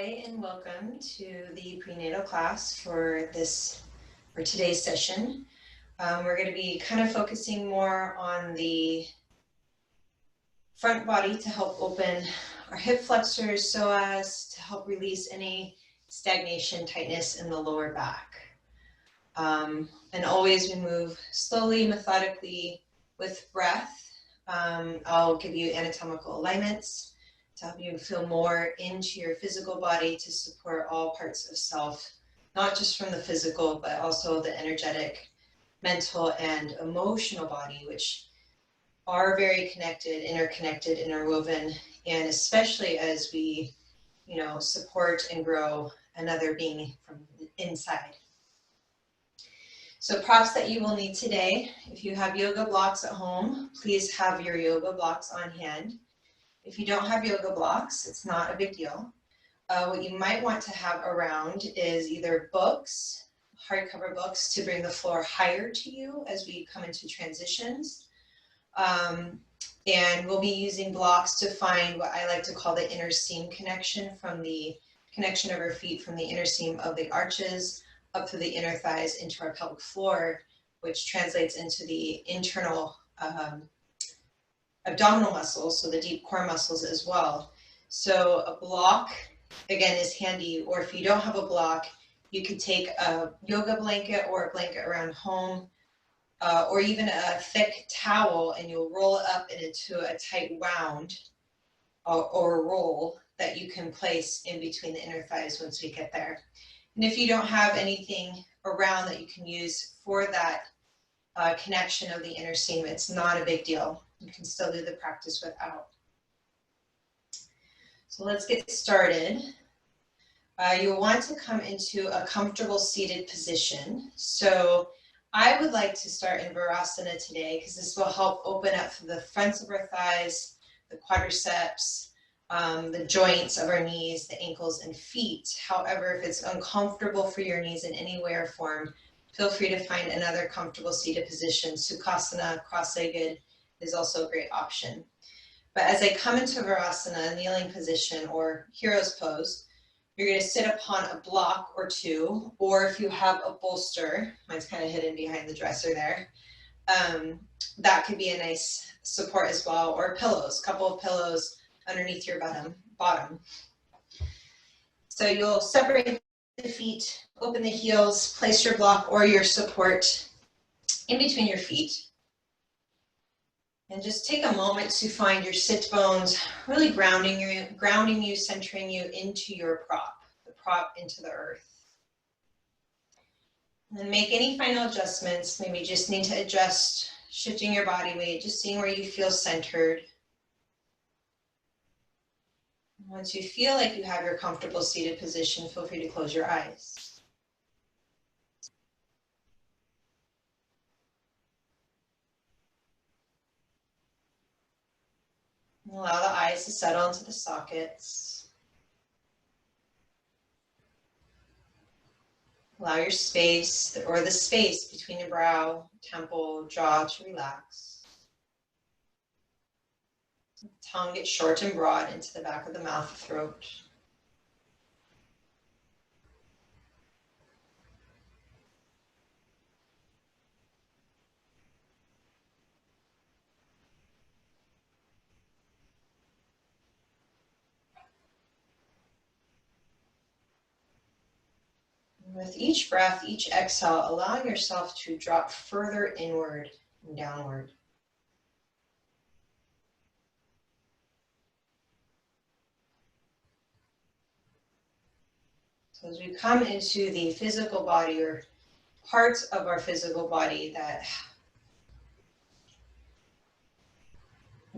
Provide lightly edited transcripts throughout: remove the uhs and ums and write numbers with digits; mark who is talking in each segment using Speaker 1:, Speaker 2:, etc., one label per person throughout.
Speaker 1: Hi, and welcome to the prenatal class for today's session. We're going to be kind of focusing more on the front body to help open our hip flexors so as to help release any stagnation, tightness in the lower back. And always we move slowly, methodically with breath. I'll give you anatomical alignments to help you feel more into your physical body to support all parts of self, not just from the physical, but also the energetic, mental, and emotional body, which are very connected, interconnected, interwoven, and especially as we, support and grow another being from inside. So props that you will need today. If you have yoga blocks at home, please have your yoga blocks on hand. If you don't have yoga blocks, it's not a big deal. What you might want to have around is either books, hardcover books to bring the floor higher to you as we come into transitions. And we'll be using blocks to find what I like to call the inner seam connection, from the connection of our feet from the inner seam of the arches up through the inner thighs into our pelvic floor, which translates into the internal abdominal muscles, so the deep core muscles as well. So a block, again, is handy, or if you don't have a block, you could take a yoga blanket or a blanket around home, or even a thick towel, and you'll roll it up into a tight wound or a roll that you can place in between the inner thighs once we get there. And if you don't have anything around that you can use for that connection of the inner seam, it's not a big deal. You can still do the practice without. So let's get started. You'll want to come into a comfortable seated position. So I would like to start in Virasana today, because this will help open up the fronts of our thighs, the quadriceps, the joints of our knees, the ankles and feet. However, if it's uncomfortable for your knees in any way or form, feel free to find another comfortable seated position. Sukhasana, cross-legged, is also a great option. But as I come into Virasana, kneeling position or hero's pose, you're going to sit upon a block or two, or if you have a bolster, mine's kind of hidden behind the dresser there, that could be a nice support as well, or pillows, a couple of pillows underneath your bottom. So you'll separate the feet, open the heels, place your block or your support in between your feet. And just take a moment to find your sit bones really grounding you, centering you into your prop, the prop into the earth. And then make any final adjustments. Maybe you just need to adjust, shifting your body weight, just seeing where you feel centered. Once you feel like you have your comfortable seated position, feel free to close your eyes. Allow the eyes to settle into the sockets. Allow your space, or the space between your brow, temple, jaw to relax. The tongue gets short and broad into the back of the mouth, throat. With each breath, each exhale, allowing yourself to drop further inward and downward. So as we come into the physical body, or parts of our physical body that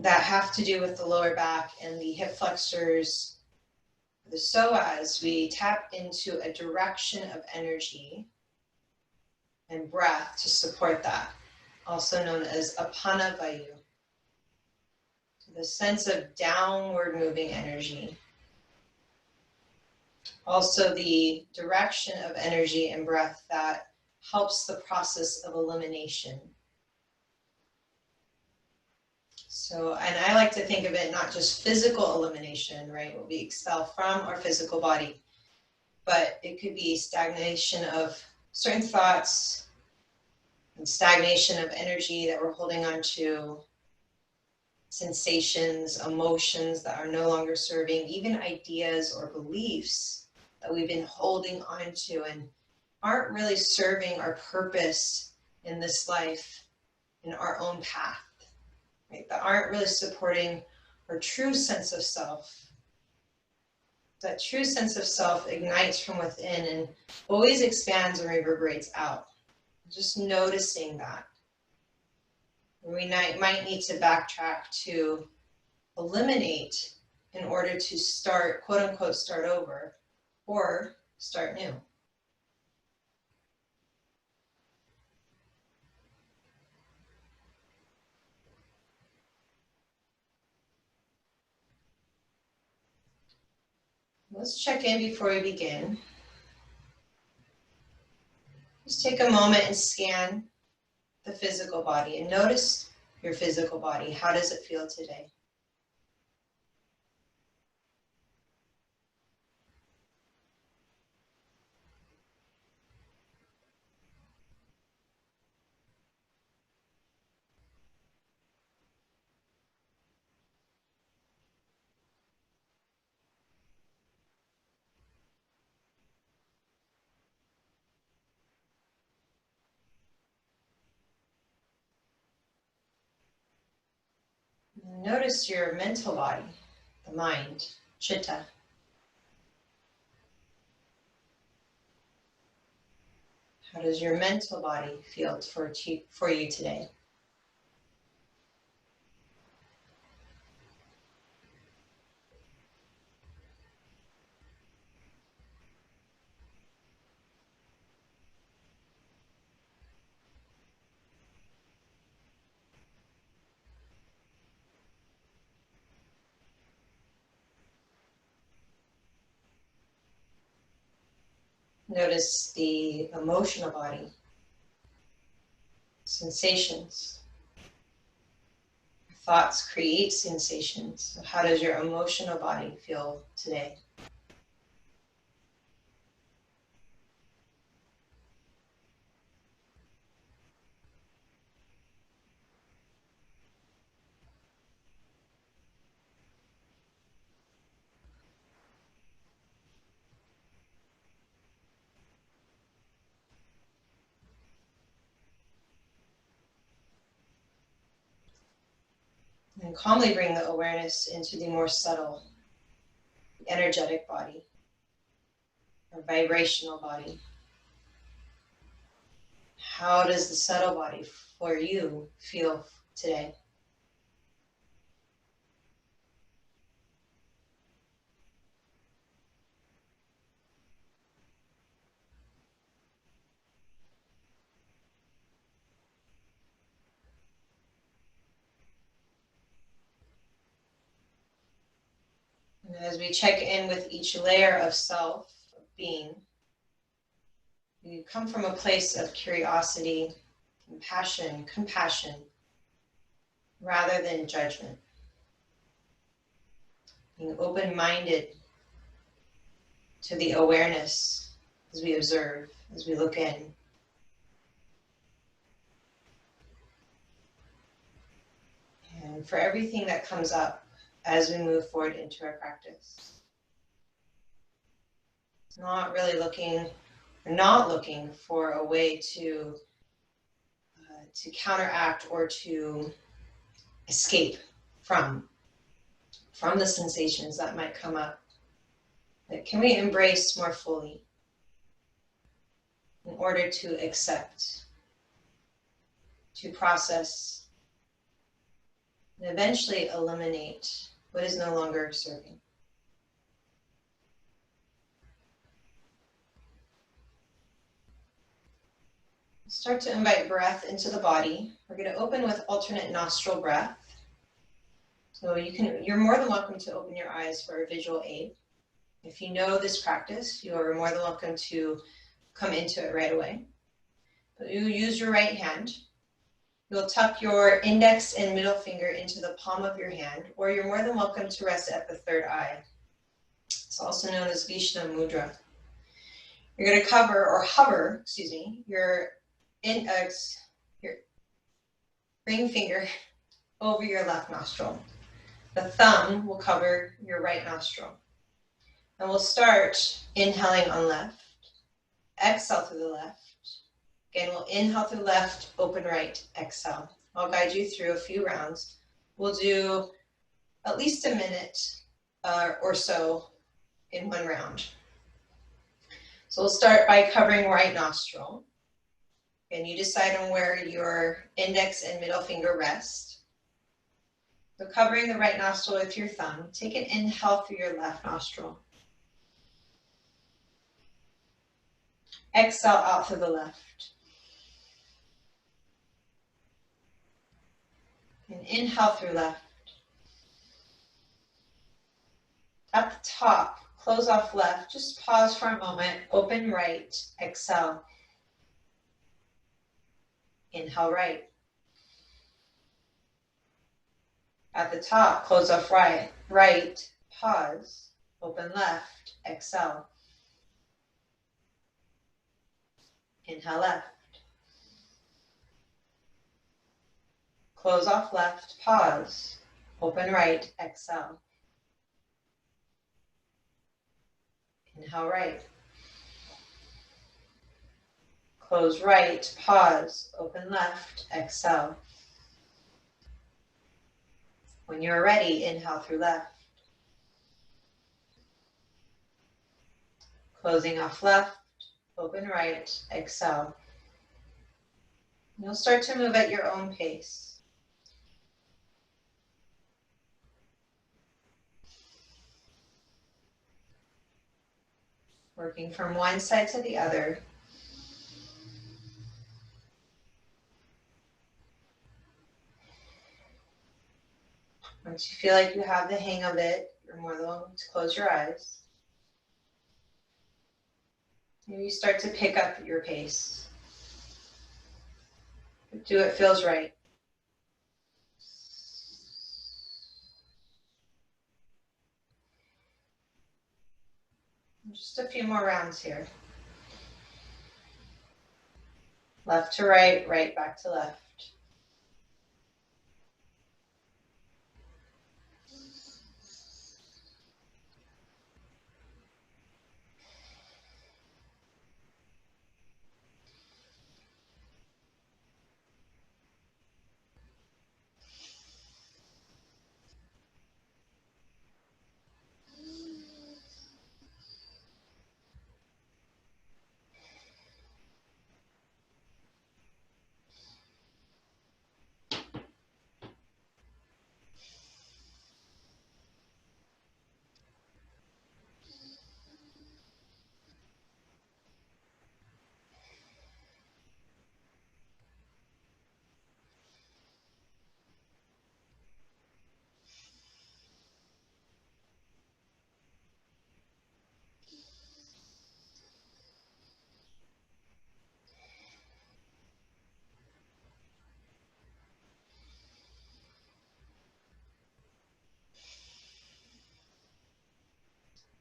Speaker 1: have to do with the lower back and the hip flexors, the psoas, we tap into a direction of energy and breath to support that, also known as apana vayu. So the sense of downward moving energy. Also the direction of energy and breath that helps the process of elimination. So, and I like to think of it not just physical elimination, right? What we expel from our physical body, but it could be stagnation of certain thoughts and stagnation of energy that we're holding on to, sensations, emotions that are no longer serving, even ideas or beliefs that we've been holding on to and aren't really serving our purpose in this life, in our own path, right? That aren't really supporting our true sense of self. That true sense of self ignites from within and always expands and reverberates out. Just noticing that. We might need to backtrack to eliminate in order to start, quote unquote, start over or start new. Let's check in before we begin. Just take a moment and scan the physical body and notice your physical body. How does it feel today? Notice your mental body, the mind, chitta. How does your mental body feel for you today? Notice the emotional body, sensations. Thoughts create sensations. So how does your emotional body feel today? And calmly bring the awareness into the more subtle, energetic body, or vibrational body. How does the subtle body for you feel today? And as we check in with each layer of self, of being, we come from a place of curiosity, compassion, rather than judgment. Being open-minded to the awareness as we observe, as we look in. And for everything that comes up as we move forward into our practice. Not looking for a way to counteract or to escape from the sensations that might come up. But can we embrace more fully in order to accept, to process, and eventually eliminate what is no longer serving? Start to invite breath into the body. We're going to open with alternate nostril breath. So you're more than welcome to open your eyes for a visual aid. If you know this practice, you are more than welcome to come into it right away. But you use your right hand You'll tuck your index and middle finger into the palm of your hand, or you're more than welcome to rest at the third eye. It's also known as Vishnu Mudra. You're going to hover, your ring finger over your left nostril. The thumb will cover your right nostril. And we'll start inhaling on left, exhale through the left. Again, we'll inhale through left, open right, exhale. I'll guide you through a few rounds. We'll do at least a minute or so in one round. So we'll start by covering right nostril. And you decide on where your index and middle finger rest. So covering the right nostril with your thumb, take an inhale through your left nostril. Exhale out through the left. And inhale through left. At the top, close off left. Just pause for a moment. Open right. Exhale. Inhale right. At the top, close off right. Right. Pause. Open left. Exhale. Inhale left. Close off left. Pause. Open right. Exhale. Inhale right. Close right. Pause. Open left. Exhale. When you're ready, inhale through left. Closing off left. Open right. Exhale. You'll start to move at your own pace. Working from one side to the other. Once you feel like you have the hang of it, you're more than welcome to close your eyes. Maybe start to pick up your pace. Do what feels right. Just a few more rounds here. Left to right, right back to left.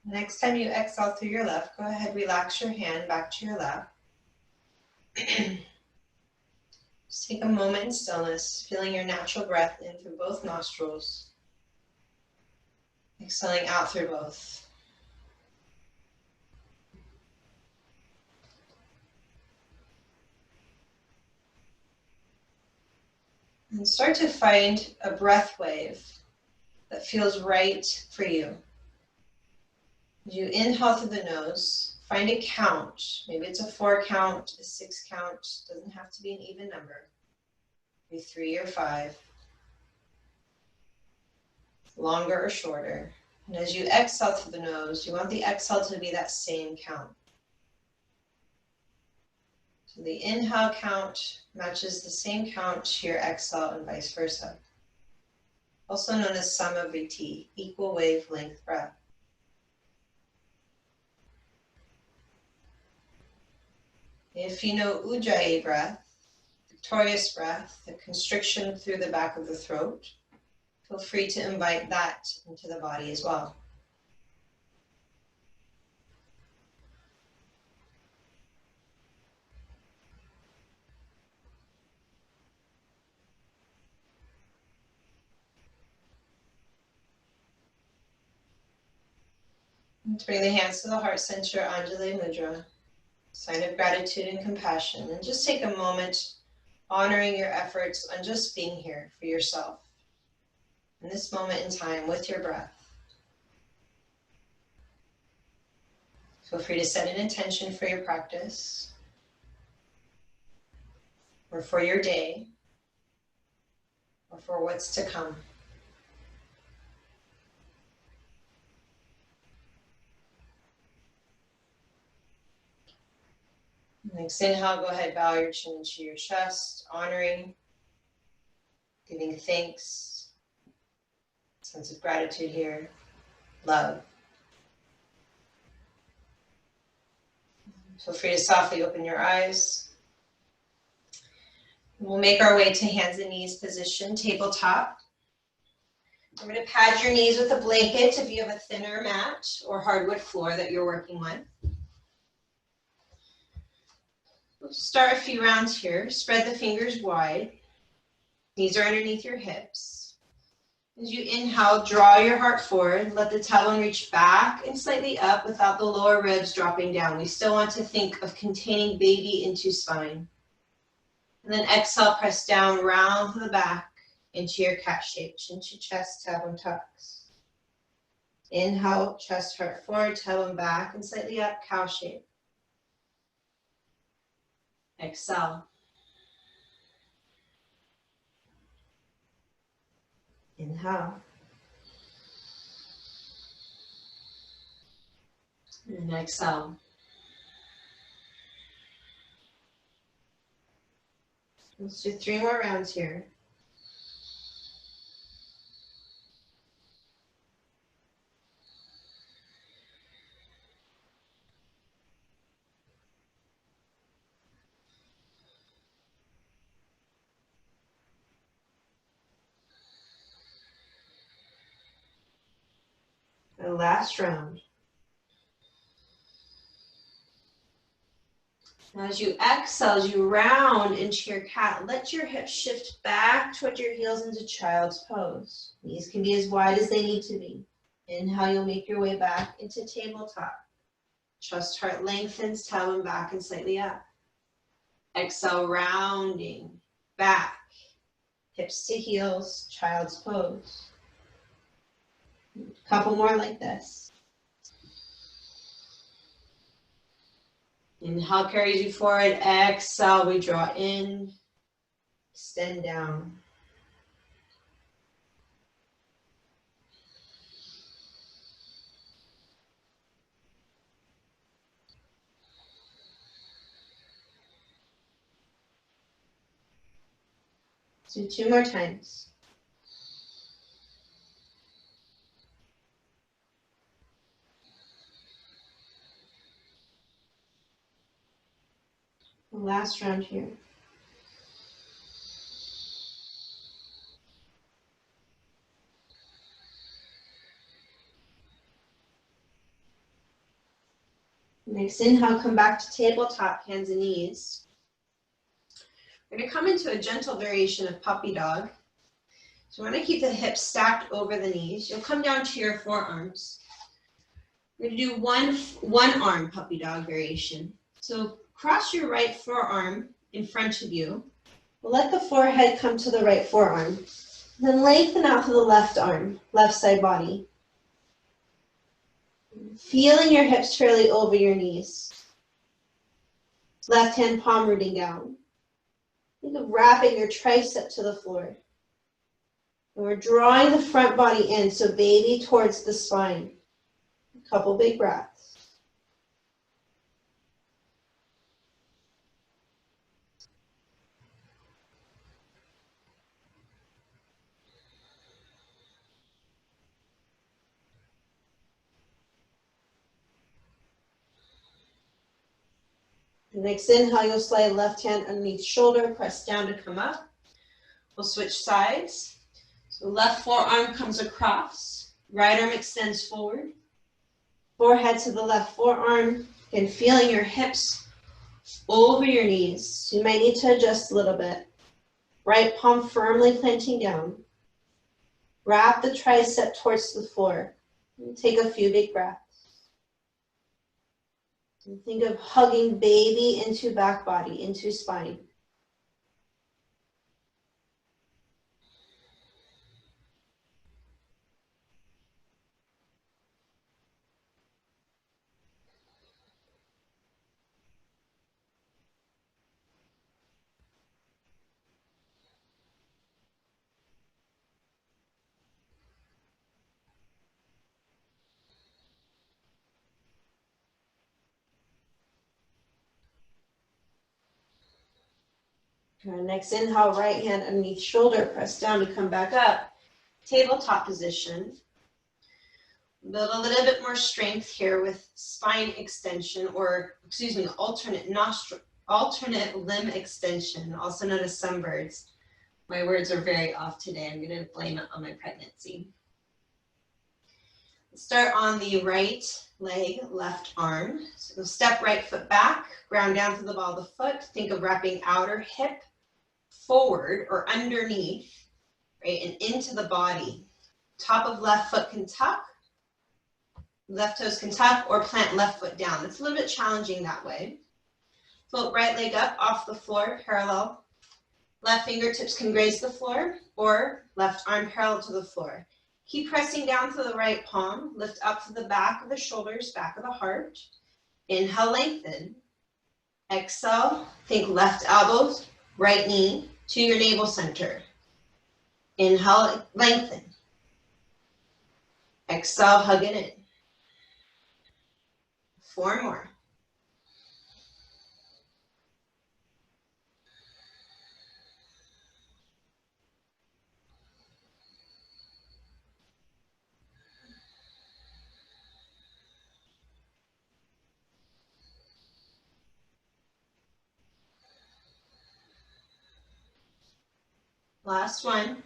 Speaker 1: Next time you exhale through your left, go ahead, relax your hand back to your lap. Just take a moment in stillness, feeling your natural breath in through both nostrils. Exhaling out through both. And start to find a breath wave that feels right for you. As you inhale through the nose, find a count. Maybe it's a 4 count, a 6 count. Doesn't have to be an even number. Maybe 3 or 5. Longer or shorter. And as you exhale through the nose, you want the exhale to be that same count. So the inhale count matches the same count to your exhale and vice versa. Also known as Samavritti, equal wavelength breath. If you know Ujjayi breath, the victorious breath, the constriction through the back of the throat. Feel free to invite that into the body as well. And bring the hands to the heart center, Anjali Mudra, sign of gratitude and compassion. And just take a moment honoring your efforts on just being here for yourself in this moment in time with your breath. Feel free to set an intention for your practice or for your day or for what's to come. Next inhale, go ahead, bow your chin into your chest, honoring, giving thanks, sense of gratitude here, love. Feel free to softly open your eyes. We'll make our way to hands and knees position, tabletop. I'm going to pad your knees with a blanket if you have a thinner mat or hardwood floor that you're working with. We'll start a few rounds here. Spread the fingers wide. Knees are underneath your hips. As you inhale, draw your heart forward. Let the tailbone reach back and slightly up without the lower ribs dropping down. We still want to think of containing baby into spine. And then exhale, press down, round to the back into your cat shape. Chin to chest, tailbone tucks. Inhale, chest, heart forward, tailbone back and slightly up, cow shape. Exhale. Inhale. And exhale. Let's do 3 more rounds here. The last round. Now as you exhale, as you round into your cat, let your hips shift back toward your heels into child's pose. Knees can be as wide as they need to be. Inhale, you'll make your way back into tabletop. Chest, heart lengthens, tailbone back and slightly up. Exhale, rounding back, hips to heels, child's pose. A couple more like this. Inhale carries you forward. Exhale, we draw in, extend down. Do 2 more times. The last round here. Next inhale, come back to tabletop, hands and knees. We're going to come into a gentle variation of puppy dog. So we're going to keep the hips stacked over the knees. You'll come down to your forearms. We're going to do one arm puppy dog variation. So cross your right forearm in front of you. We'll let the forehead come to the right forearm. Then lengthen out to the left arm, left side body. Feeling your hips fairly over your knees. Left hand palm rooting down. Think of wrapping your tricep to the floor. And we're drawing the front body in, so baby towards the spine. A couple big breaths.
Speaker 2: Next inhale, you'll slide left hand underneath shoulder, press down to come up. We'll switch sides. So left forearm comes across, right arm extends forward. Forehead to the left forearm, and feeling your hips over your knees. So you might need to adjust a little bit. Right palm firmly planting down. Wrap the tricep towards the floor. And take a few big breaths. And think of hugging baby into back body, into spine. Next inhale, right hand underneath shoulder, press down to come back up. Tabletop position. Build a little bit more strength here with spine extension, or excuse me, alternate limb extension, also known as sunbirds. My words are very off today. I'm going to blame it on my pregnancy. Start on the right leg, left arm. So step right foot back, ground down to the ball of the foot. Think of wrapping outer hip forward or underneath, right, and into the body. Top of left foot can tuck, left toes can tuck, or plant left foot down. It's a little bit challenging that way. Float right leg up off the floor, parallel. Left fingertips can graze the floor, or left arm parallel to the floor. Keep pressing down to the right palm. Lift up to the back of the shoulders, back of the heart. Inhale, lengthen. Exhale, think left elbow, right knee to your navel center. Inhale, lengthen. Exhale, hug it in. 4 more. Last one.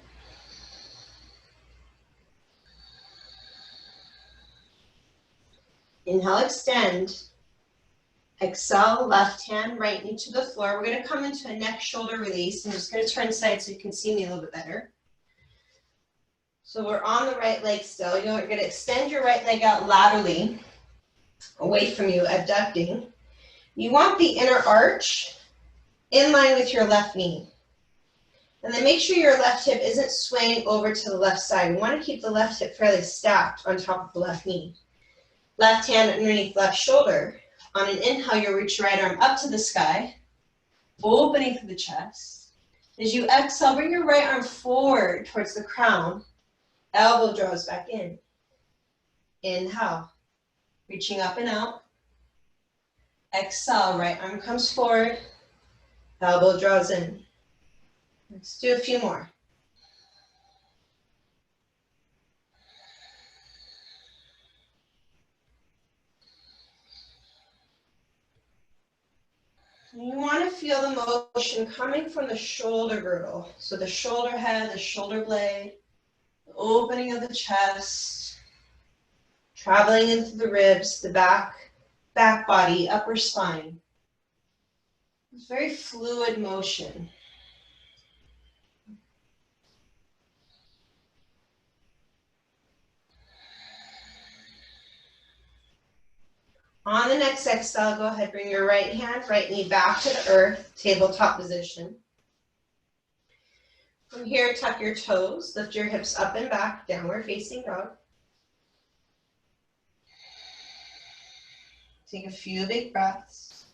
Speaker 2: Inhale, extend. Exhale, left hand, right knee to the floor. We're going to come into a neck shoulder release. I'm just going to turn side so you can see me a little bit better. So we're on the right leg still. You're going to extend your right leg out laterally away from you, abducting. You want the inner arch in line with your left knee. And then make sure your left hip isn't swaying over to the left side. We want to keep the left hip fairly stacked on top of the left knee. Left hand underneath left shoulder. On an inhale, you'll reach your right arm up to the sky, opening through the chest. As you exhale, bring your right arm forward towards the crown. Elbow draws back in. Inhale, reaching up and out. Exhale, right arm comes forward. Elbow draws in. Let's do a few more. You want to feel the motion coming from the shoulder girdle. So the shoulder head, the shoulder blade, the opening of the chest, traveling into the ribs, the back body, upper spine. It's very fluid motion. On the next exhale, go ahead, bring your right hand, right knee back to the earth, tabletop position. From here, tuck your toes, lift your hips up and back, downward facing dog. Take a few big breaths.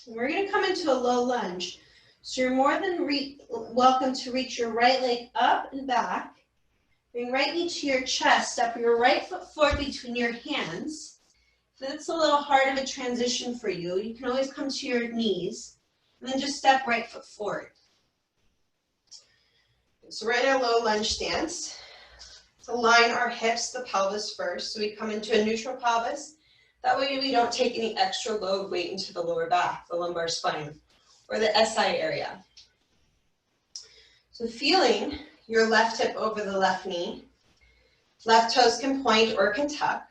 Speaker 2: We're going to come into a low lunge. So you're more than welcome to reach your right leg up and back. Bring right knee to your chest. Step your right foot forward between your hands. If that's a little hard of a transition for you, you can always come to your knees. And then just step right foot forward. So we're in a low lunge stance. So align our hips, the pelvis first. So we come into a neutral pelvis. That way we don't take any extra load weight into the lower back, the lumbar spine, or the SI area. So feeling your left hip over the left knee. Left toes can point or can tuck.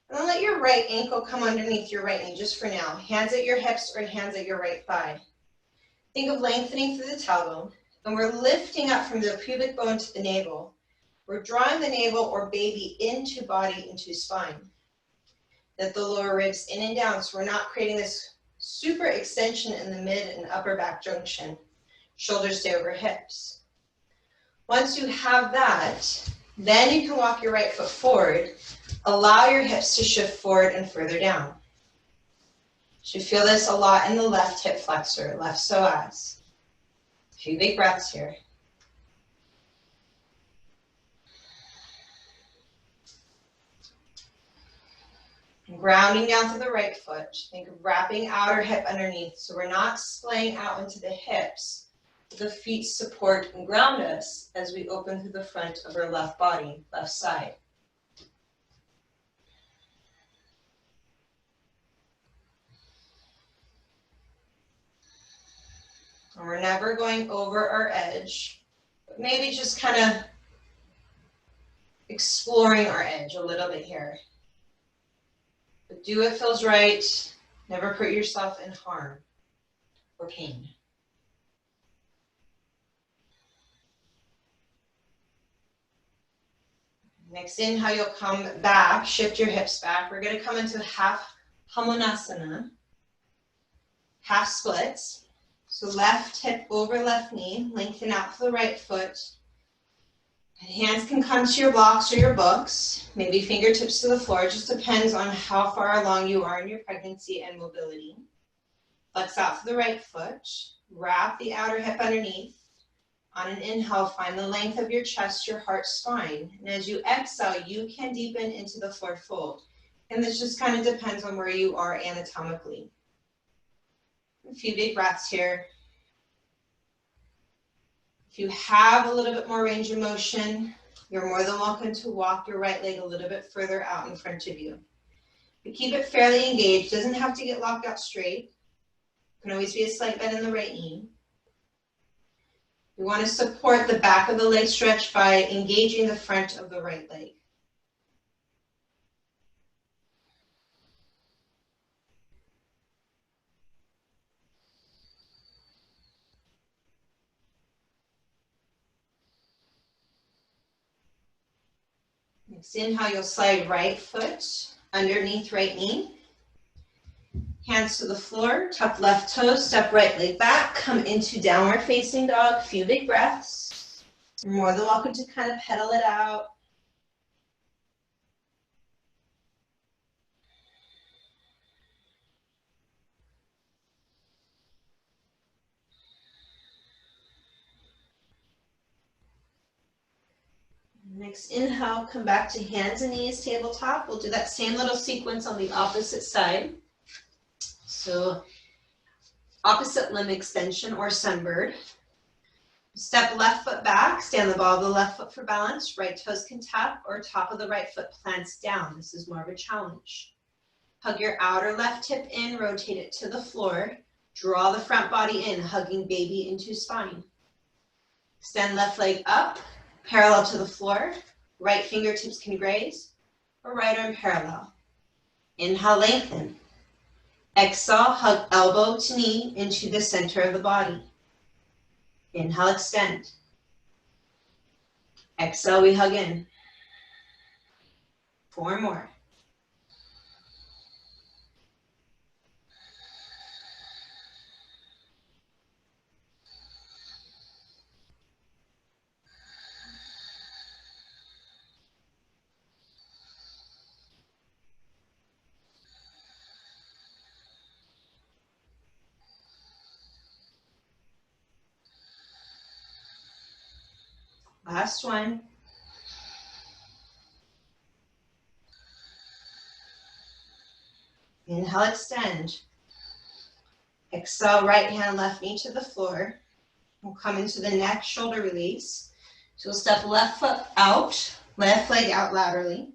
Speaker 2: And then let your right ankle come underneath your right knee just for now. Hands at your hips or hands at your right thigh. Think of lengthening through the tailbone. And we're lifting up from the pubic bone to the navel. We're drawing the navel or baby into body, into spine. Let the lower ribs in and down, so we're not creating this super extension in the mid and upper back junction. Shoulders stay over hips. Once you have that, then you can walk your right foot forward. Allow your hips to shift forward and further down. You should feel this a lot in the left hip flexor, left psoas. A few big breaths here. Grounding down to the right foot. Think of wrapping outer hip underneath. So we're not splaying out into the hips. The feet support and ground us as we open through the front of our left body, left side. And we're never going over our edge, but maybe just kind of exploring our edge a little bit here. But do what feels right. Never put yourself in harm or pain. Next inhale, you'll come back, shift your hips back. We're going to come into half Hamonasana, half splits. So left hip over left knee, lengthen out to the right foot. And hands can come to your blocks or your books, maybe fingertips to the floor. It just depends on how far along you are in your pregnancy and mobility. Flex out to the right foot, wrap the outer hip underneath. On an inhale, find the length of your chest, your heart, spine. And as you exhale, you can deepen into the floor fold. And this just kind of depends on where you are anatomically. A few big breaths here. If you have a little bit more range of motion, you're more than welcome to walk your right leg a little bit further out in front of you. But keep it fairly engaged. Doesn't have to get locked out straight. Can always be a slight bend in the right knee. We want to support the back of the leg stretch by engaging the front of the right leg. Next inhale, you'll slide right foot underneath right knee. Hands to the floor, tuck left toes, step right leg back, come into downward facing dog, few big breaths. You're more than welcome to kind of pedal it out. Next inhale, come back to hands and knees, tabletop. We'll do that same little sequence on the opposite side. So opposite limb extension or sunbird. Step left foot back, stand the ball of the left foot for balance. Right toes can tap or top of the right foot plants down. This is more of a challenge. Hug your outer left hip in, rotate it to the floor. Draw the front body in, hugging baby into spine. Extend left leg up, parallel to the floor. Right fingertips can graze or right arm parallel. Inhale, lengthen. Exhale, hug elbow to knee into the center of the body. Inhale, extend. Exhale, we hug in. 4 more. Last one. Inhale, extend. Exhale, right hand, left knee to the floor. We'll come into the neck, shoulder release. So we'll step left foot out, left leg out laterally.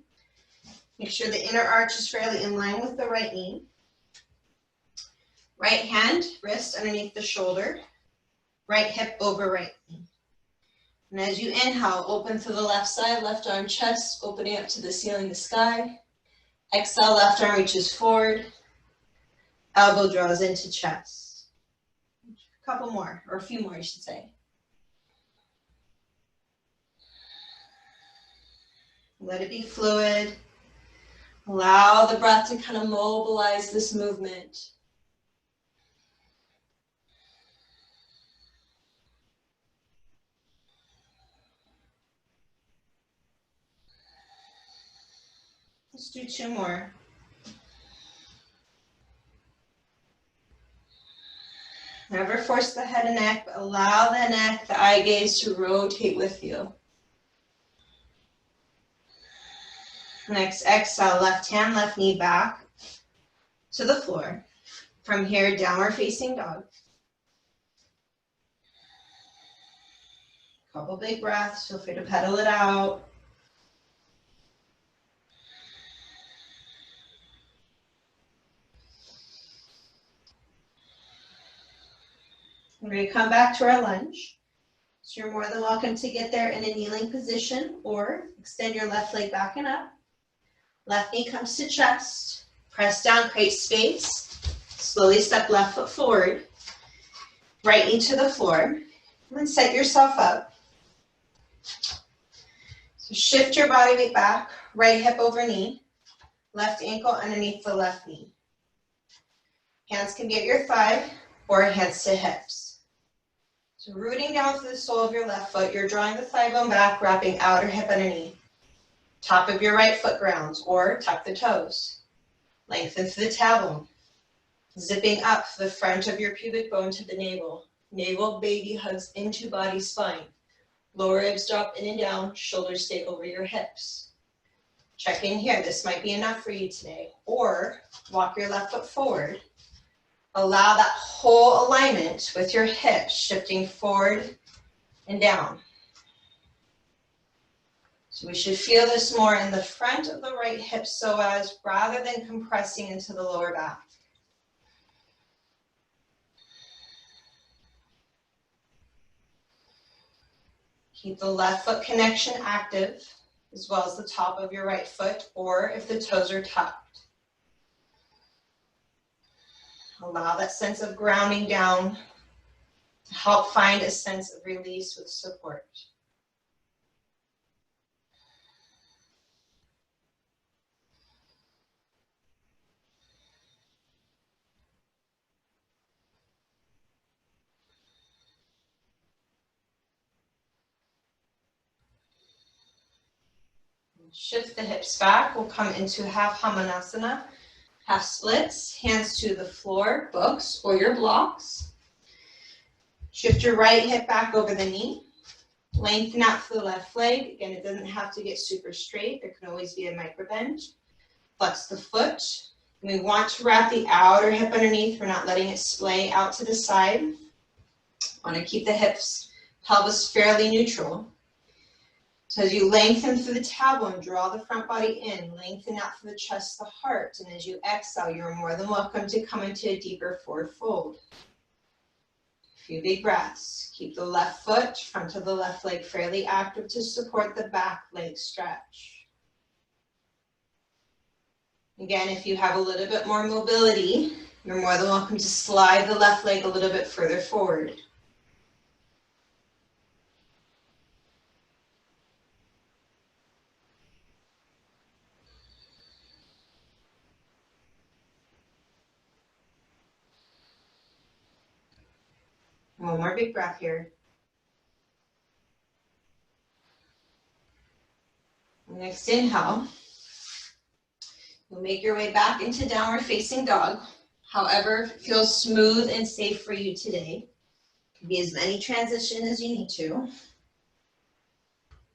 Speaker 2: Make sure the inner arch is fairly in line with the right knee. Right hand, wrist underneath the shoulder. Right hip over right knee. And as you inhale, open to the left side, left arm chest, opening up to the ceiling, the sky. Exhale, left arm reaches forward. Elbow draws into chest. A couple more, or a few more, I should say. Let it be fluid. Allow the breath to kind of mobilize this movement. Let's do two more. Never force the head and neck, but allow the neck, the eye gaze to rotate with you. Next, exhale, left hand, left knee back to the floor. From here, downward facing dog. Couple big breaths, feel free to pedal it out. We're going to come back to our lunge. So you're more than welcome to get there in a kneeling position or extend your left leg back and up. Left knee comes to chest. Press down, create space. Slowly step left foot forward. Right knee to the floor. And then set yourself up. So shift your body weight back. Right hip over knee. Left ankle underneath the left knee. Hands can be at your thigh or hands to hips. So rooting down through the sole of your left foot, you're drawing the thigh bone back, wrapping outer hip underneath. Top of your right foot grounds, or tuck the toes. Lengthen through the tailbone. Zipping up the front of your pubic bone to the navel. Navel baby hugs into body spine. Lower ribs drop in and down, shoulders stay over your hips. Check in here, this might be enough for you today. Or walk your left foot forward. Allow that whole alignment with your hips shifting forward and down. So we should feel this more in the front of the right hip psoas rather than compressing into the lower back. Keep the left foot connection active as well as the top of your right foot or if the toes are tucked. Allow that sense of grounding down to help find a sense of release with support. Shift the hips back. We'll come into half hamanasana. Half splits, hands to the floor, books or your blocks. Shift your right hip back over the knee. Lengthen out for the left leg. Again, it doesn't have to get super straight. There can always be a micro bend. Flex the foot. And we want to wrap the outer hip underneath. We're not letting it splay out to the side. Want to keep the hips, pelvis fairly neutral. So as you lengthen through the tailbone, draw the front body in, lengthen out through the chest, the heart, and as you exhale, you're more than welcome to come into a deeper forward fold. A few big breaths. Keep the left foot, front of the left leg fairly active to support the back leg stretch. Again, if you have a little bit more mobility, you're more than welcome to slide the left leg a little bit further forward. One more big breath here. Next inhale. You'll make your way back into downward facing dog. However feels smooth and safe for you today. It can be as many transitions as you need to.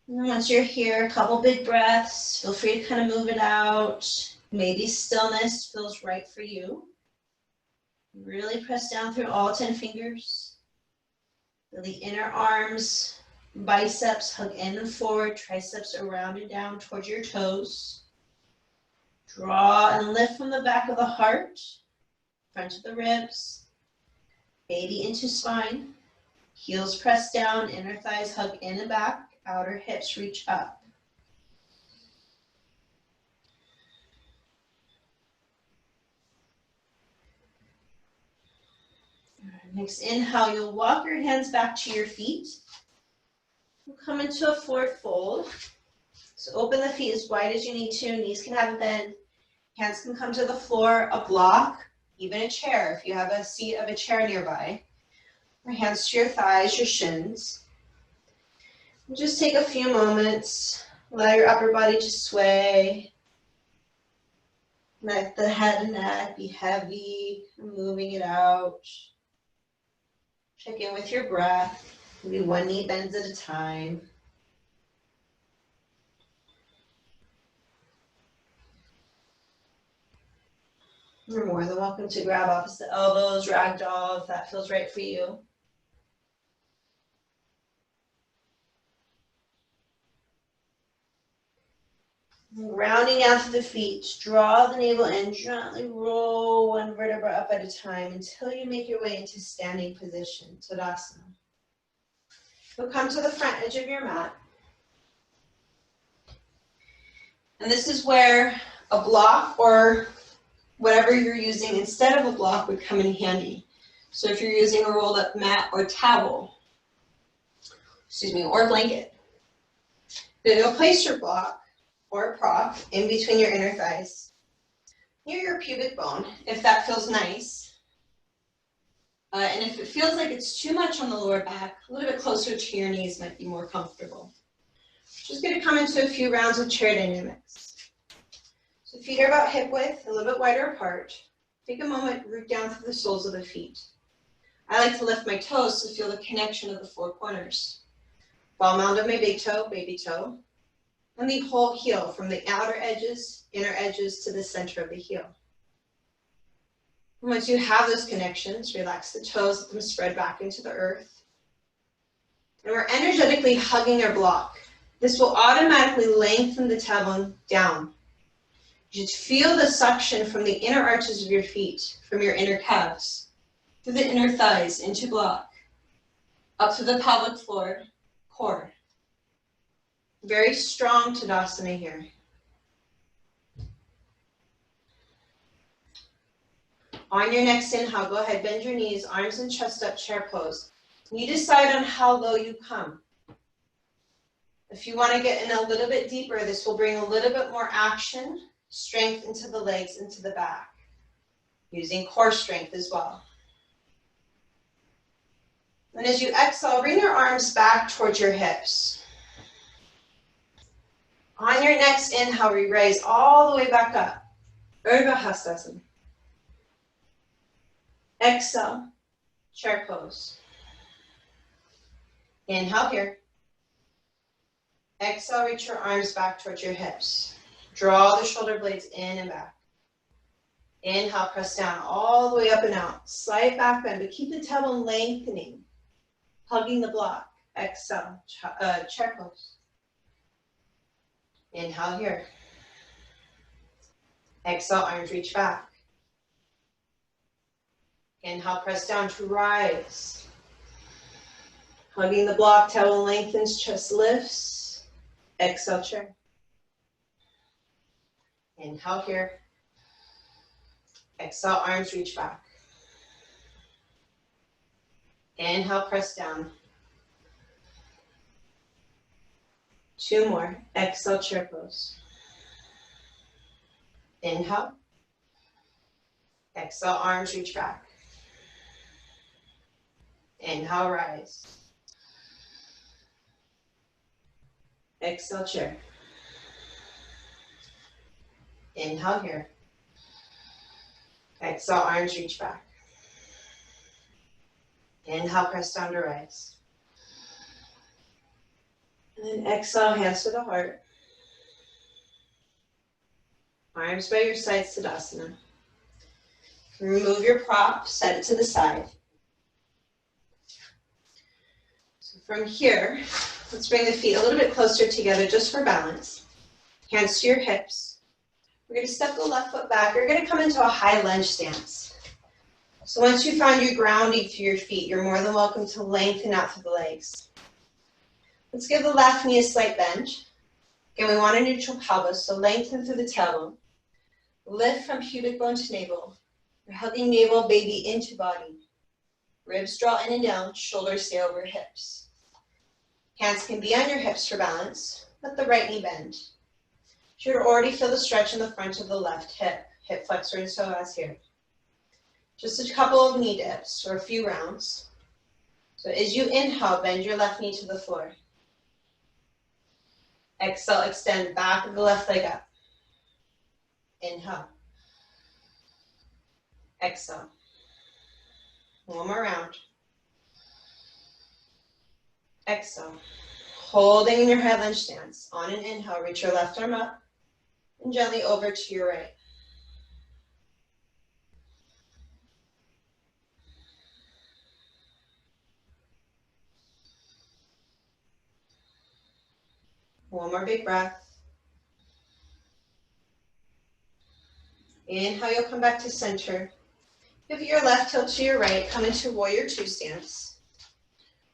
Speaker 2: And then once you're here, a couple big breaths. Feel free to kind of move it out. Maybe stillness feels right for you. Really press down through all 10 fingers. Feel the inner arms, biceps hug in and forward, triceps around and down towards your toes. Draw and lift from the back of the heart, front of the ribs, baby into spine. Heels press down, inner thighs hug in and back, outer hips reach up. Next inhale, you'll walk your hands back to your feet. We'll come into a forward fold. So open the feet as wide as you need to. Knees can have a bend. Hands can come to the floor, a block, even a chair if you have a seat of a chair nearby. Or hands to your thighs, your shins. And just take a few moments. Allow your upper body to sway. Let the head and neck be heavy, moving it out. Check in with your breath. Maybe one knee bends at a time. You're more than welcome to grab opposite elbows, ragdoll if that feels right for you. Rounding out to the feet, draw the navel in, gently roll one vertebra up at a time until you make your way into standing position, Tadasana. You'll come to the front edge of your mat. And this is where a block or whatever you're using instead of a block would come in handy. So if you're using a rolled up mat or towel, or blanket, then you'll place your block or a prop in between your inner thighs, near your pubic bone, if that feels nice. And if it feels like it's too much on the lower back, a little bit closer to your knees might be more comfortable. Just going to come into a few rounds of chair dynamics. So feet are about hip width, a little bit wider apart. Take a moment, root down through the soles of the feet. I like to lift my toes to feel the connection of the four corners. Ball mound of my big toe, baby toe. And the whole heel from the outer edges, inner edges to the center of the heel. And once you have those connections, relax the toes, let them spread back into the earth. And we're energetically hugging our block. This will automatically lengthen the tailbone down. You should feel the suction from the inner arches of your feet, from your inner calves, through the inner thighs into block, up to the pelvic floor, core. Very strong Tadasana here. On your next inhale, go ahead, bend your knees, arms and chest up, chair pose. You decide on how low you come. If you want to get in a little bit deeper, this will bring a little bit more action, strength into the legs, into the back, using core strength as well. And as you exhale, bring your arms back towards your hips. On your next inhale, we raise all the way back up. Urdhva Hastasana. Exhale, chair pose. Inhale here. Exhale, reach your arms back towards your hips. Draw the shoulder blades in and back. Inhale, press down all the way up and out. Slight back bend, but keep the tailbone lengthening. Hugging the block. Exhale, chair pose. Inhale here. Exhale, arms reach back. Inhale, press down to rise. Hugging the block, tailbone lengthens, chest lifts. Exhale, chair. Inhale here. Exhale, arms reach back. Inhale, press down. Two more. Exhale, chair pose. Inhale. Exhale, arms reach back. Inhale, rise. Exhale, chair. Inhale here. Exhale, arms reach back. Inhale, press down to rise. And then exhale, hands to the heart. Arms by your sides, Tadasana. Remove your prop, set it to the side. So from here, let's bring the feet a little bit closer together just for balance. Hands to your hips. We're going to step the left foot back. You're going to come into a high lunge stance. So once you found your grounding through your feet, you're more than welcome to lengthen out through the legs. Let's give the left knee a slight bend. Again, we want a neutral pelvis, so lengthen through the tailbone. Lift from pubic bone to navel. You're hugging navel, baby, into body. Ribs draw in and down, shoulders stay over hips. Hands can be on your hips for balance. Let the right knee bend. You should already feel the stretch in the front of the left hip, hip flexor and psoas here. Just a couple of knee dips or a few rounds. So as you inhale, bend your left knee to the floor. Exhale, extend back of the left leg up. Inhale. Exhale. One more round. Exhale. Holding in your high lunge stance. On an inhale, reach your left arm up and gently over to your right. One more big breath. Inhale, you'll come back to center. Pivot your left heel to your right, come into warrior two stance.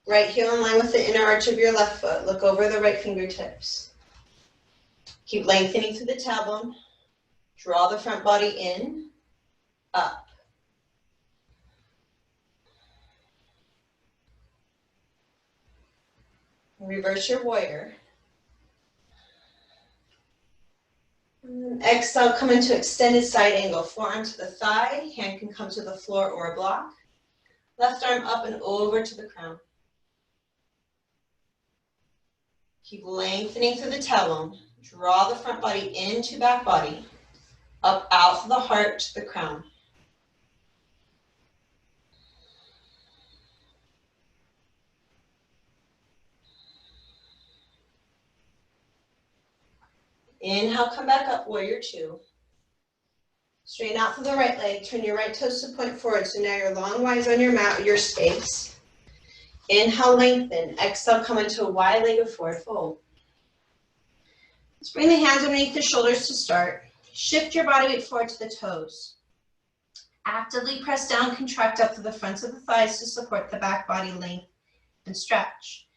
Speaker 2: Right heel in line with the inner arch of your left foot. Look over the right fingertips. Keep lengthening through the tailbone. Draw the front body in, up. Reverse your warrior. Exhale, come into extended side angle. Forearm to the thigh, hand can come to the floor or a block. Left arm up and over to the crown. Keep lengthening through the tailbone. Draw the front body into back body. Up, out through the heart to the crown. Inhale, come back up, warrior two. Straighten out through the right leg, turn your right toes to point forward, so now you're long wise on your mat, your space. Inhale, lengthen. Exhale, come into a wide-legged forward fold. Let's bring the hands underneath the shoulders to start. Shift your body weight forward to the toes. Actively press down, contract up to the fronts of the thighs to support the back body length and stretch.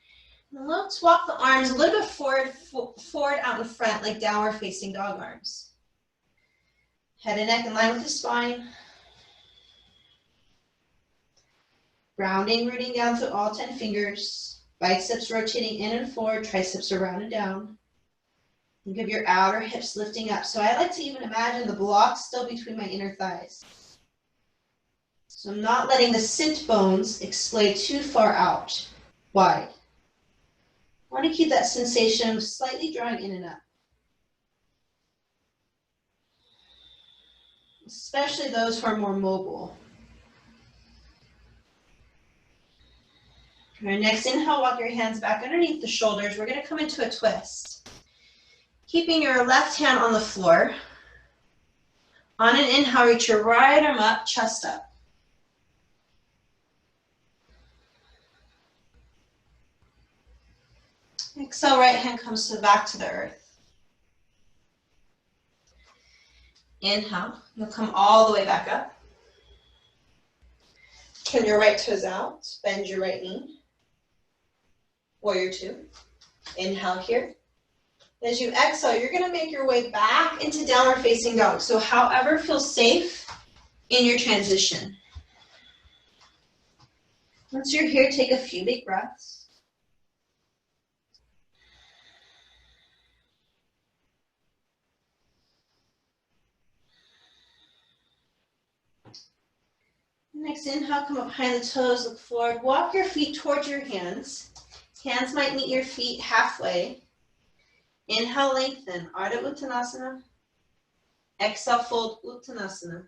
Speaker 2: Let's walk the arms a little bit forward out in front, like downward facing dog arms. Head and neck in line with the spine. Grounding, rooting down through all 10 fingers. Biceps rotating in and forward, triceps around and down. Think of your outer hips lifting up. So I like to even imagine the block still between my inner thighs. So I'm not letting the sit bones explode too far out, wide. I want to keep that sensation of slightly drawing in and up. Especially those who are more mobile. All right, next inhale, walk your hands back underneath the shoulders. We're going to come into a twist. Keeping your left hand on the floor. On an inhale, reach your right arm up, chest up. Exhale, right hand comes back to the earth. Inhale, you'll come all the way back up. Turn your right toes out, bend your right knee. Warrior two. Inhale here. As you exhale, you're going to make your way back into downward facing dog. So however feels safe in your transition. Once you're here, take a few big breaths. Next inhale, come up behind the toes, look forward. Walk your feet towards your hands. Hands might meet your feet halfway. Inhale, lengthen, Ardha Uttanasana. Exhale, fold Uttanasana.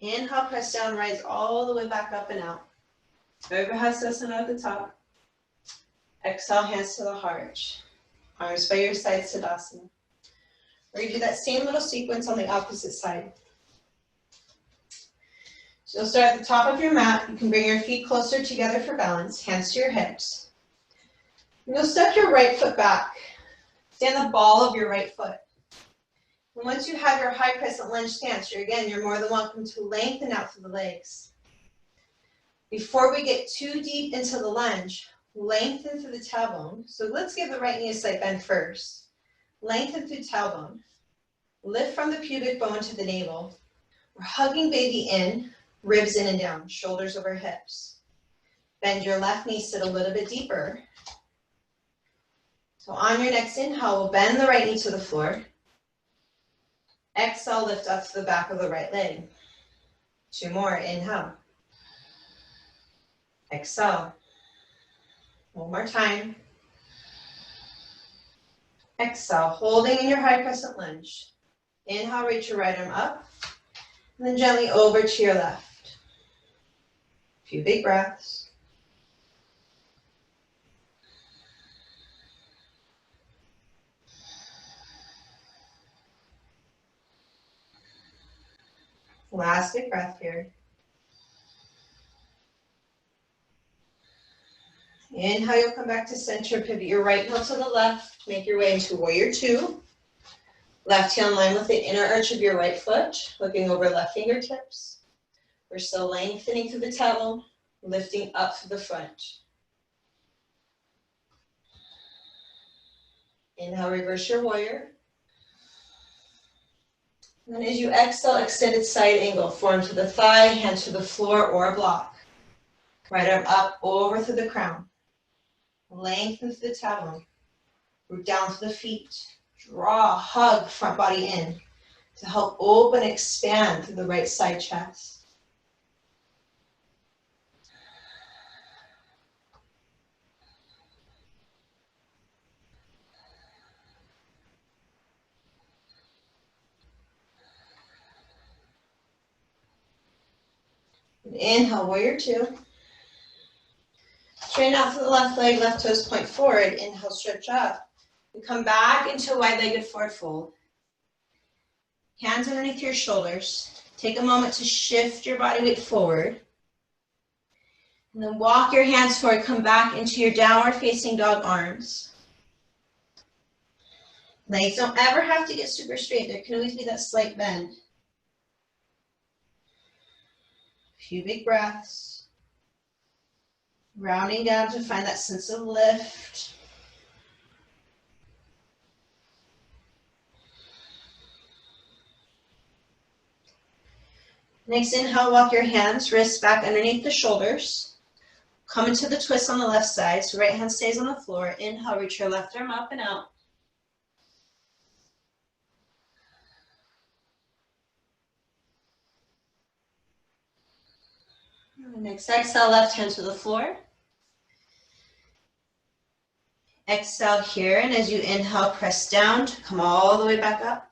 Speaker 2: Inhale, press down, rise all the way back up and out. Virabhasana at the top. Exhale, hands to the heart. Arms by your side, Siddhasana. We're going to do that same little sequence on the opposite side. So you'll start at the top of your mat. You can bring your feet closer together for balance, hands to your hips. And you'll step your right foot back. Stand the ball of your right foot. And once you have your high crescent lunge stance, you're more than welcome to lengthen out through the legs. Before we get too deep into the lunge, lengthen through the tailbone. So let's give the right knee a slight bend first. Lengthen through tailbone. Lift from the pubic bone to the navel. We're hugging baby in, ribs in and down, shoulders over hips. Bend your left knee, sit a little bit deeper. So on your next inhale, we'll bend the right knee to the floor. Exhale, lift up to the back of the right leg. 2 more, inhale. Exhale. One more time. Exhale, holding in your high crescent lunge. Inhale, reach your right arm up, and then gently over to your left. A few big breaths. Last big breath here. Inhale, you'll come back to center, pivot your right heel to the left, make your way into warrior 2. Left heel in line with the inner arch of your right foot, looking over left fingertips. We're still lengthening through the tailbone, lifting up through the front. Inhale, reverse your warrior. And then as you exhale, extended side angle, form to the thigh, hand to the floor or a block. Right arm up, over through the crown. Lengthen through the tailbone. Root down to the feet. Draw, hug front body in to help open, expand through the right side chest. And inhale, warrior 2. Straighten out through the left leg, left toes point forward. Inhale, stretch up. And come back into a wide-legged forward fold. Hands underneath your shoulders. Take a moment to shift your body weight forward. And then walk your hands forward. Come back into your downward facing dog arms. Legs don't ever have to get super straight. There can always be that slight bend. A few big breaths. Rounding down to find that sense of lift. Next inhale, walk your hands, wrists back underneath the shoulders. Come into the twist on the left side, so right hand stays on the floor. Inhale, reach your left arm up and out. Next exhale, left hand to the floor. Exhale here, and as you inhale, press down to come all the way back up.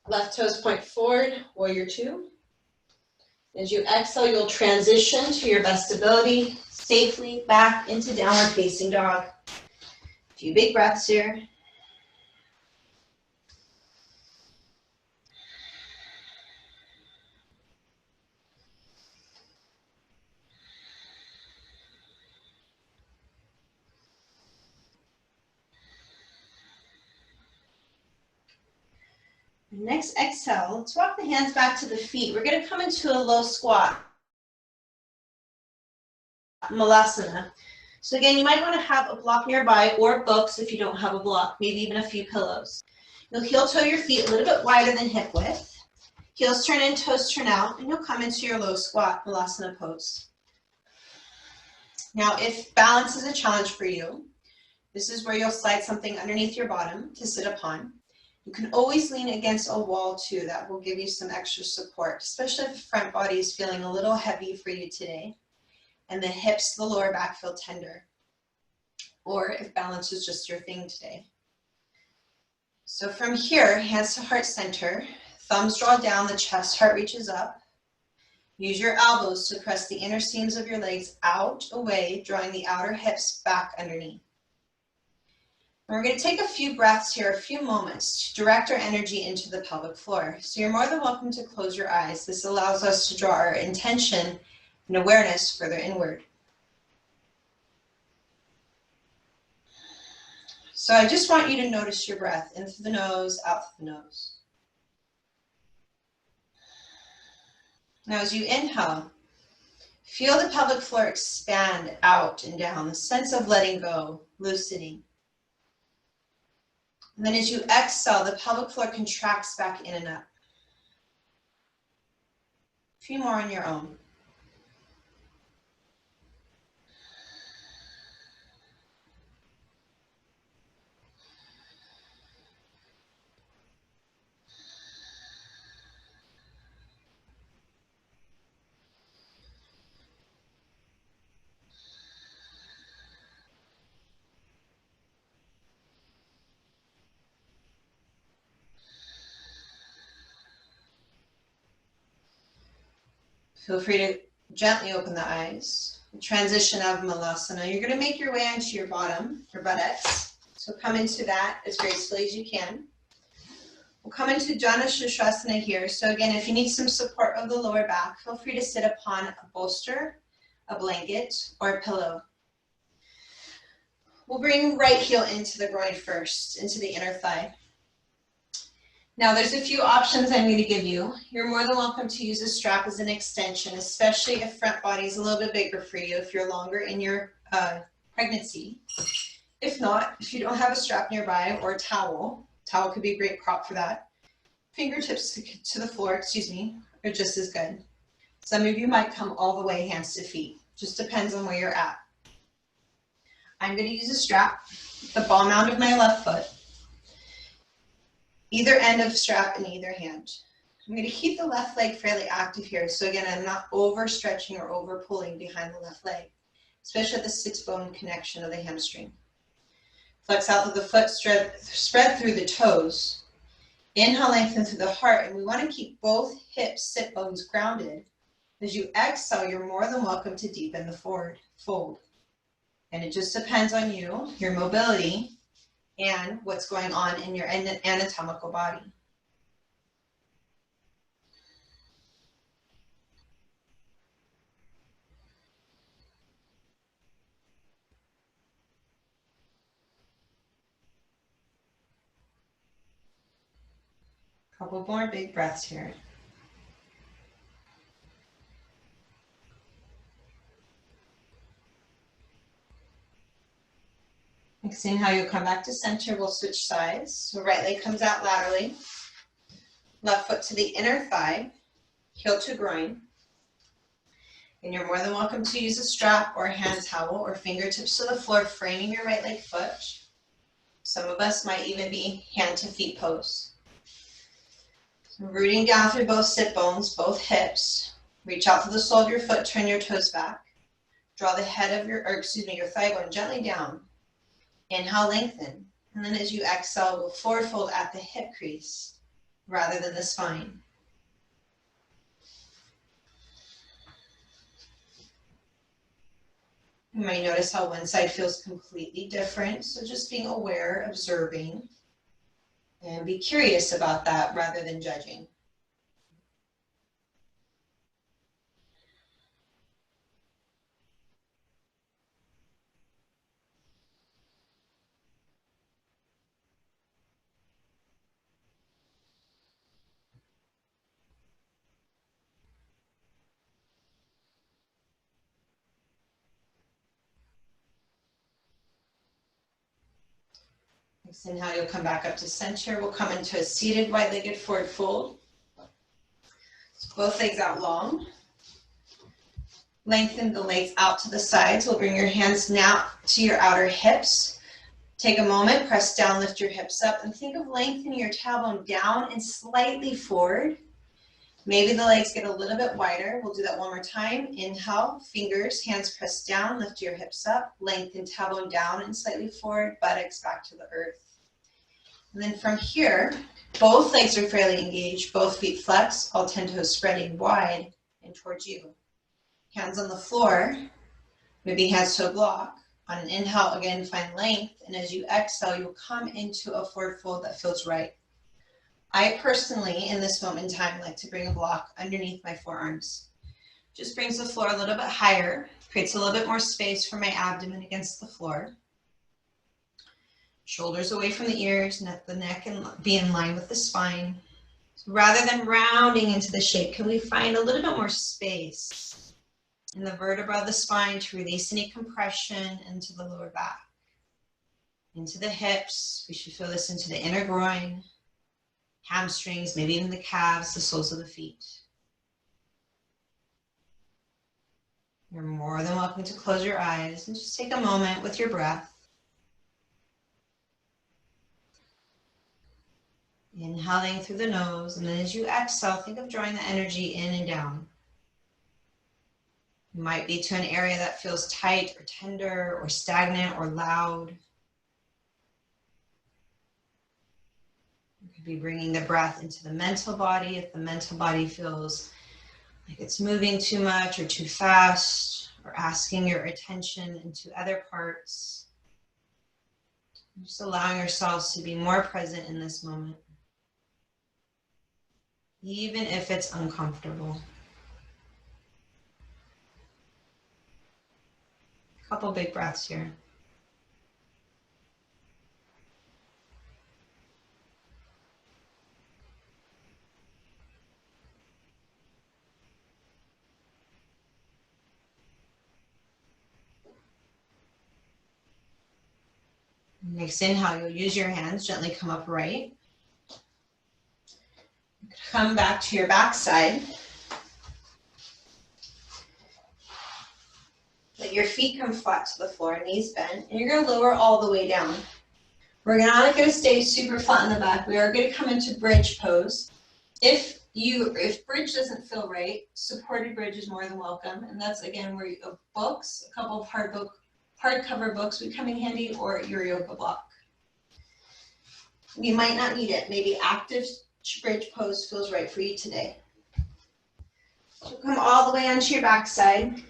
Speaker 2: Left toes point forward, warrior 2. As you exhale, you'll transition to your best ability, safely back into downward facing dog. A few big breaths here. Next exhale, let's walk the hands back to the feet. We're going to come into a low squat, malasana. So again, you might want to have a block nearby or books if you don't have a block, maybe even a few pillows. You'll heel toe your feet a little bit wider than hip width. Heels turn in, toes turn out, and you'll come into your low squat, malasana pose. Now, if balance is a challenge for you, this is where you'll slide something underneath your bottom to sit upon. You can always lean against a wall too. That will give you some extra support, especially if the front body is feeling a little heavy for you today and the hips, the lower back feel tender, or if balance is just your thing today. So from here, hands to heart center, thumbs draw down, the chest, heart reaches up. Use your elbows to press the inner seams of your legs out, away, drawing the outer hips back underneath. We're going to take a few breaths here, a few moments to direct our energy into the pelvic floor. So you're more than welcome to close your eyes. This allows us to draw our intention and awareness further inward. So I just want you to notice your breath in through the nose, out through the nose. Now as you inhale, feel the pelvic floor expand out and down, the sense of letting go, loosening. And then as you exhale, the pelvic floor contracts back in and up. A few more on your own. Feel free to gently open the eyes. Transition of Malasana. You're going to make your way onto your bottom, your buttocks. So come into that as gracefully as you can. We'll come into Jana Shushasana here. So again, if you need some support of the lower back, feel free to sit upon a bolster, a blanket, or a pillow. We'll bring right heel into the groin first, into the inner thigh. Now there's a few options I'm going to give you. You're more than welcome to use a strap as an extension, especially if front body is a little bit bigger for you, if you're longer in your pregnancy. If not, if you don't have a strap nearby or a towel could be a great prop for that. Fingertips to the floor, are just as good. Some of you might come all the way hands to feet. Just depends on where you're at. I'm going to use a strap, the ball mound of my left foot. Either end of strap in either hand. I'm going to keep the left leg fairly active here. So again, I'm not overstretching or over pulling behind the left leg, especially at the sits bone connection of the hamstring. Flex out through the foot, spread through the toes. Inhale, lengthen through the heart, and we want to keep both hips, sit bones grounded. As you exhale, you're more than welcome to deepen the forward fold. And it just depends on you, your mobility, and what's going on in your anatomical body. Couple more big breaths here. Next how you'll come back to center, we'll switch sides. So right leg comes out laterally, left foot to the inner thigh, heel to groin. And you're more than welcome to use a strap or a hand towel or fingertips to the floor, framing your right leg foot. Some of us might even be hand to feet pose. So rooting down through both sit bones, both hips. Reach out to the sole of your foot, turn your toes back. Draw the head of your thigh bone gently down. Inhale, lengthen, and then as you exhale, we'll forward fold at the hip crease rather than the spine. You might notice how one side feels completely different, so just being aware, observing, and be curious about that rather than judging. Next inhale, you'll come back up to center. We'll come into a seated wide-legged forward fold. So both legs out long. Lengthen the legs out to the sides. We'll bring your hands now to your outer hips. Take a moment, press down, lift your hips up, and think of lengthening your tailbone down and slightly forward. Maybe the legs get a little bit wider. We'll do that one more time. Inhale, fingers, hands pressed down, lift your hips up, lengthen tailbone down and slightly forward, buttocks back to the earth. And then from here, both legs are fairly engaged, both feet flex, all 10 toes spreading wide and towards you. Hands on the floor, maybe hands to a block, On an inhale, again, find length, and as you exhale, you'll come into a forward fold that feels right. I personally, in this moment in time, like to bring a block underneath my forearms. Just brings the floor a little bit higher, creates a little bit more space for my abdomen against the floor. Shoulders away from the ears, let the neck and be in line with the spine. So rather than rounding into the shape, can we find a little bit more space in the vertebra of the spine to release any compression into the lower back, into the hips. We should feel this into the inner groin, hamstrings, maybe even the calves, the soles of the feet. You're more than welcome to close your eyes and just take a moment with your breath. Inhaling through the nose, and then as you exhale, think of drawing the energy in and down. It might be to an area that feels tight or tender or stagnant or loud. You could be bringing the breath into the mental body if the mental body feels like it's moving too much or too fast, or asking your attention into other parts. Just allowing yourselves to be more present in this moment, even if it's uncomfortable. A couple big breaths here. Next inhale, you'll use your hands, gently come upright. Come back to your backside. Let your feet come flat to the floor, knees bent, and you're going to lower all the way down. We're not going to stay super flat in the back. We are going to come into bridge pose. If bridge doesn't feel right, supported bridge is more than welcome. And that's, again, where you have books, a couple of hardcover books would come in handy, or your yoga block. You might not need it. Maybe active bridge pose feels right for you today. So come all the way onto your backside.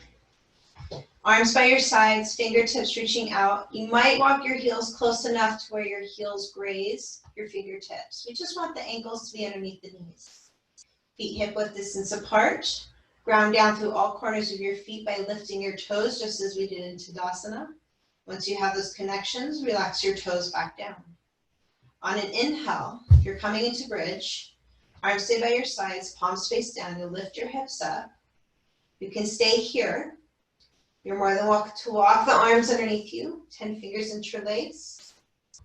Speaker 2: Arms by your sides, fingertips reaching out. You might walk your heels close enough to where your heels graze your fingertips. We just want the ankles to be underneath the knees. Feet hip width distance apart. Ground down through all corners of your feet by lifting your toes, just as we did in Tadasana. Once you have those connections, relax your toes back down. On an inhale, if you're coming into bridge, arms stay by your sides, palms face down. You'll lift your hips up. You can stay here. You're more than welcome to walk the arms underneath you, 10 fingers interlace,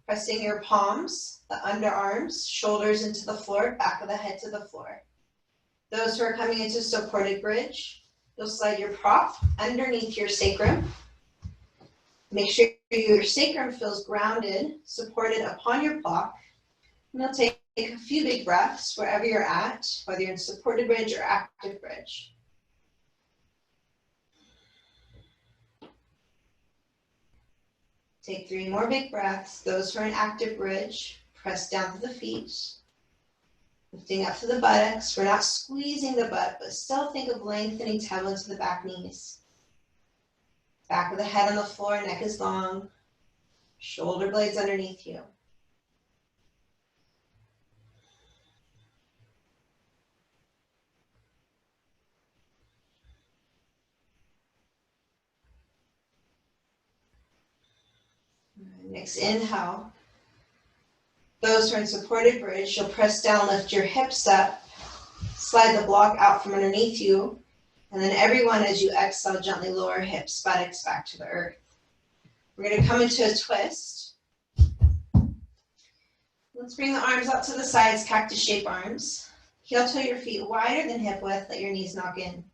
Speaker 2: pressing your palms, the underarms, shoulders into the floor, back of the head to the floor. Those who are coming into supported bridge, you'll slide your prop underneath your sacrum. Make sure your sacrum feels grounded, supported upon your block. And you'll take a few big breaths wherever you're at, whether you're in supported bridge or active bridge. Take 3 more big breaths. Those who are in active bridge, press down to the feet. Lifting up to the buttocks. We're not squeezing the butt, but still think of lengthening tailbone to the back knees. Back of the head on the floor, neck is long. Shoulder blades underneath you. Next inhale. Those who are in supported bridge, you'll press down, lift your hips up, slide the block out from underneath you, and then everyone, as you exhale, gently lower hips, buttocks back to the earth. We're going to come into a twist. Let's bring the arms out to the sides, cactus shape arms. Heel toe your feet wider than hip width, let your knees knock in.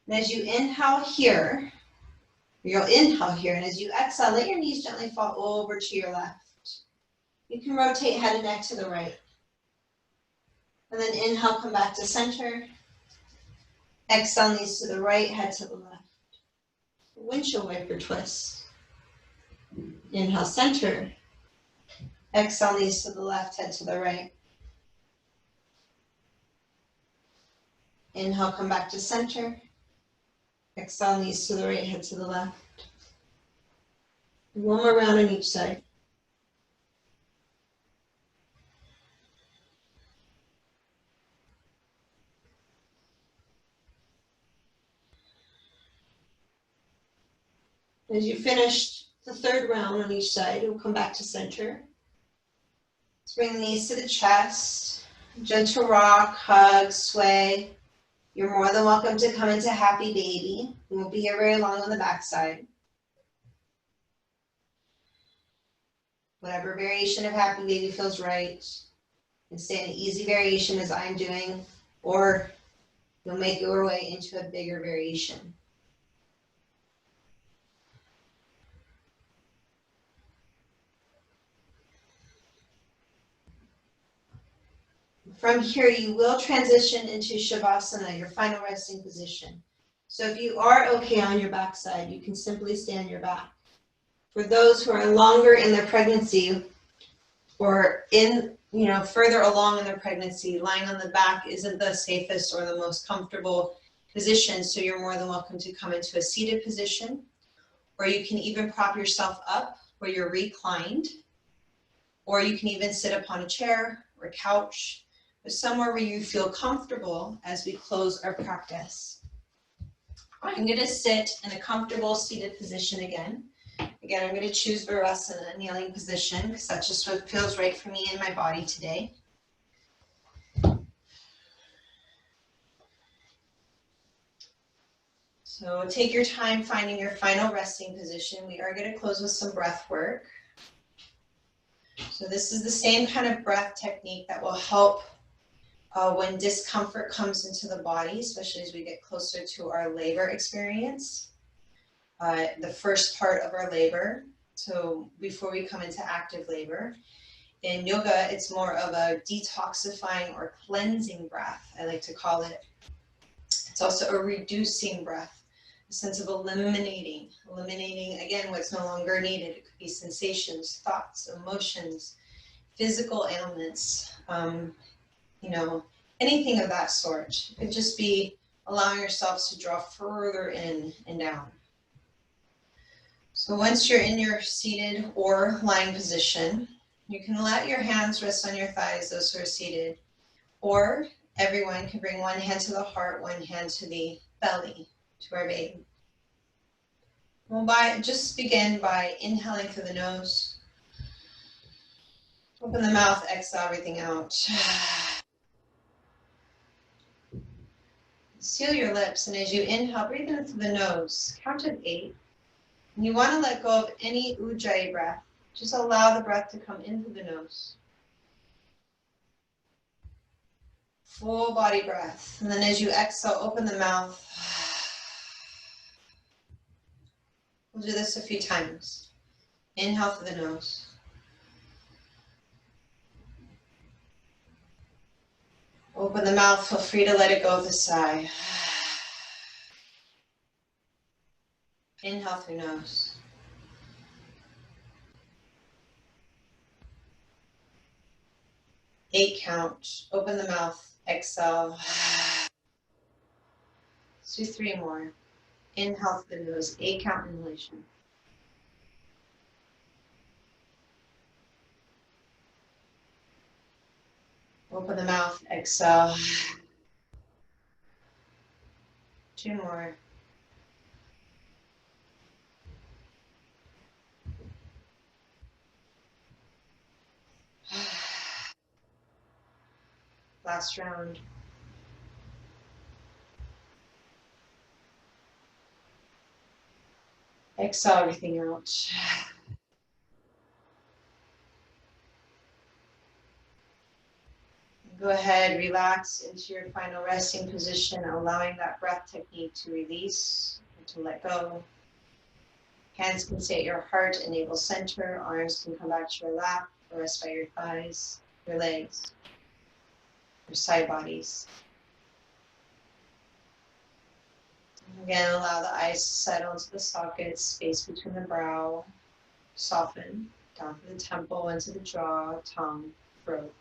Speaker 2: And as you inhale here, you'll inhale here, and as you exhale, let your knees gently fall over to your left. You can rotate head and neck to the right. And then inhale, come back to center. Exhale, knees to the right, head to the left. Windshield wiper twist. Inhale, center. Exhale, knees to the left, head to the right. Inhale, come back to center. Exhale, knees to the right, head to the left. One more round on each side. As you finish the third round on each side, we'll come back to center. Let's bring the knees to the chest. Gentle rock, hug, sway. You're more than welcome to come into happy baby. We won't be here very long on the backside. Whatever variation of happy baby feels right. And stay in an easy variation as I'm doing, or you'll make your way into a bigger variation. From here, you will transition into Shavasana, your final resting position. So if you are okay on your backside, you can simply stay on your back. For those who are longer in their pregnancy or further along in their pregnancy, lying on the back isn't the safest or the most comfortable position. So you're more than welcome to come into a seated position, or you can even prop yourself up where you're reclined, or you can even sit upon a chair or a couch, but somewhere where you feel comfortable as we close our practice. I'm going to sit in a comfortable seated position again. Again, I'm going to choose Virasana, kneeling position, because that's just what feels right for me in my body today. So take your time finding your final resting position. We are going to close with some breath work. So this is the same kind of breath technique that will help when discomfort comes into the body, especially as we get closer to our labor experience, the first part of our labor. So before we come into active labor. In yoga, it's more of a detoxifying or cleansing breath, I like to call it. It's also a reducing breath, a sense of eliminating again what's no longer needed. It could be sensations, thoughts, emotions, physical ailments, anything of that sort. It could just be allowing yourselves to draw further in and down. So once you're in your seated or lying position, you can let your hands rest on your thighs, those who are seated, or everyone can bring one hand to the heart, one hand to the belly, to our baby. We'll just begin by inhaling through the nose. Open the mouth, exhale everything out. Seal your lips, and as you inhale, breathe in through the nose. Count to 8. And you want to let go of any ujjayi breath. Just allow the breath to come in through the nose. Full body breath. And then as you exhale, open the mouth. We'll do this a few times. Inhale through the nose. Open the mouth, feel free to let it go with a sigh. Inhale through nose. Eight count. Open the mouth. Exhale. Let's do 3 more. Inhale through the nose. 8 count inhalation. Open the mouth. Exhale. 2 more. Last round. Exhale everything out. Go ahead, relax into your final resting position, allowing that breath technique to release and to let go. Hands can stay at your heart, navel center. Arms can come back to your lap, or rest by your thighs, your legs, your side bodies. Again, allow the eyes to settle into the sockets, space between the brow, soften down to the temple, into the jaw, tongue, throat.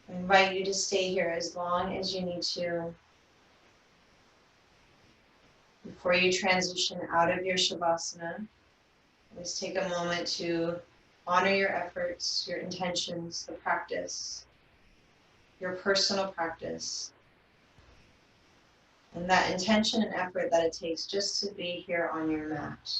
Speaker 2: I invite you to stay here as long as you need to.
Speaker 1: Before you transition out of your Shavasana, let's take a moment to honor your efforts, your intentions, the practice, your personal practice, and that intention and effort that it takes just to be here on your mat.